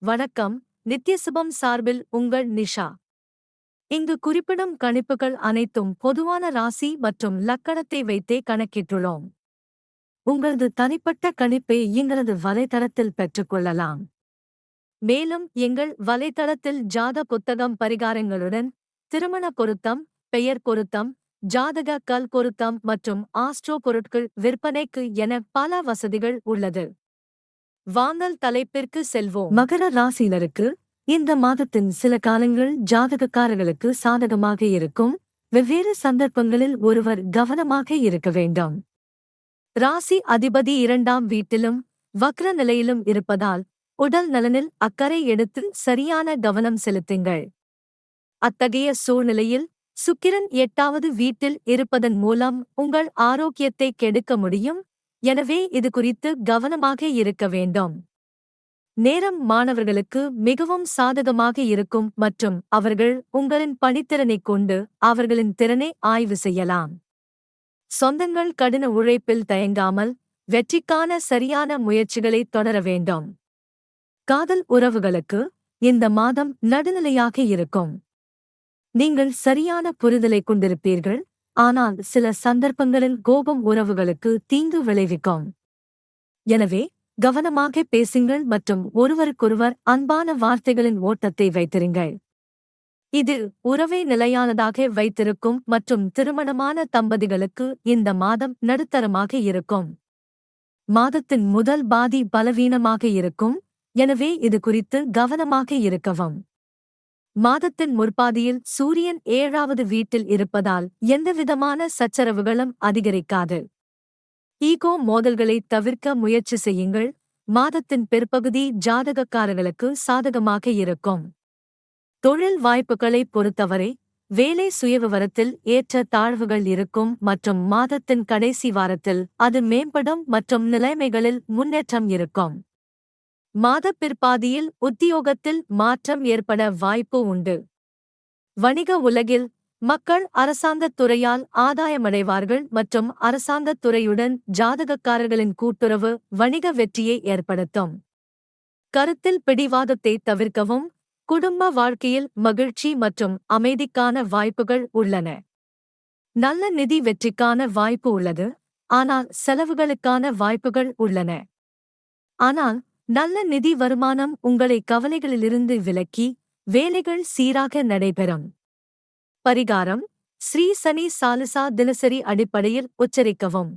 வணக்கம். நித்யசுபம் சார்பில் உங்கள் நிஷா. இங்கு குறிப்பிடும் கணிப்புகள் அனைத்தும் பொதுவான ராசி மற்றும் லக்கணத்தை வைத்தே கணக்கிட்டுள்ளோம். உங்களது தனிப்பட்ட கணிப்பை எங்களது வலைத்தளத்தில் பெற்றுக்கொள்ளலாம். மேலும் எங்கள் வலைத்தளத்தில் ஜாத புத்தகம் பரிகாரங்களுடன் திருமண பொருத்தம், பெயர் பொருத்தம், ஜாதக கல் பொருத்தம் மற்றும் ஆஸ்ட்ரோ பொருட்கள் விற்பனைக்கு என பல வசதிகள் உள்ளது. வாங்கல் தலைப்பிற்கு செல்வோம். மகர ராசியினருக்கு இந்த மாதத்தின் சில காலங்கள் ஜாதகக்காரர்களுக்கு சாதகமாக இருக்கும். வெவ்வேறு சந்தர்ப்பங்களில் ஒருவர் கவனமாக இருக்க வேண்டும். ராசி அதிபதி 2ஆம் வீட்டிலும் வக்ர நிலையிலும் இருப்பதால் உடல் நலனில் அக்கறை எடுத்து சரியான கவனம் செலுத்துங்கள். அத்தகைய சூழ்நிலையில் சுக்கிரன் 8வது வீட்டில் இருப்பதன் மூலம் உங்கள் ஆரோக்கியத்தை கெடுக்க முடியும். எனவே இது குறித்து கவனமாக இருக்க வேண்டும். நேரம் மாணவர்களுக்கு மிகவும் சாதகமாக இருக்கும் மற்றும் அவர்கள் உங்களின் பணித்திறனைக் கொண்டு அவர்களின் திறனை ஆய்வு செய்யலாம். சொந்தங்கள் கடின உழைப்பில் தயங்காமல் வெற்றிக்கான சரியான முயற்சிகளை தொடர வேண்டும். காதல் உறவுகளுக்கு இந்த மாதம் நடுநிலையாக இருக்கும். நீங்கள் சரியான புரிதலை கொண்டிருப்பீர்கள், ஆனால் சில சந்தர்ப்பங்களில் கோபம் உறவுகளுக்கு தீங்கு விளைவிக்கும். எனவே கவனமாக பேசுங்கள் மற்றும் ஒருவருக்கொருவர் அன்பான வார்த்தைகளின் ஓட்டத்தை வைத்திருங்கள். இது உறவை நிலையானதாக வைத்திருக்கும் மற்றும் திருமணமான தம்பதிகளுக்கு இந்த மாதம் நடுத்தரமாக இருக்கும். மாதத்தின் முதல் பாதி பலவீனமாக இருக்கும், எனவே இது குறித்து கவனமாக இருக்கவும். மாதத்தின் முற்பாதியில் சூரியன் 7வது வீட்டில் இருப்பதால் எந்தவிதமான சச்சரவுகளும் அதிகரிக்காது. ஈகோ மோதல்களை தவிர்க்க முயற்சி செய்யுங்கள். மாதத்தின் பிற்பகுதி ஜாதகக்காரர்களுக்கு சாதகமாக இருக்கும். தொழில் வாய்ப்புகளை பொறுத்தவரை வேலை சுயவிவரத்தில் ஏற்ற தாழ்வுகள் இருக்கும் மற்றும் மாதத்தின் கடைசி வாரத்தில் அது மேம்படும் மற்றும் நிலைமைகளில் முன்னேற்றம் இருக்கும். மாத பிற்பாதியில் உத்தியோகத்தில் மாற்றம் ஏற்பட வாய்ப்பு உண்டு. வணிக உலகில் மக்கள் அரசாங்கத் துறையால் ஆதாயமடைவார்கள் மற்றும் அரசாங்கத் துறையுடன் ஜாதகக்காரர்களின் கூட்டுறவு வணிக வெற்றியை ஏற்படுத்தும். கருத்தில் பிடிவாதத்தை தவிர்க்கவும். குடும்ப வாழ்க்கையில் மகிழ்ச்சி மற்றும் அமைதிக்கான வாய்ப்புகள் உள்ளன. நல்ல நிதி வெற்றிக்கான வாய்ப்பு உள்ளது, ஆனால் செலவுகளுக்கான வாய்ப்புகள் உள்ளன. ஆனால் நல்ல நிதி வருமானம் உங்களை கவலைகளிலிருந்து விலக்கி வேலைகள் சீராக நடைபெறும். பரிகாரம்: ஸ்ரீ சனி சாலிசா தினசரி அடிப்படையில் உச்சரிக்கவும்.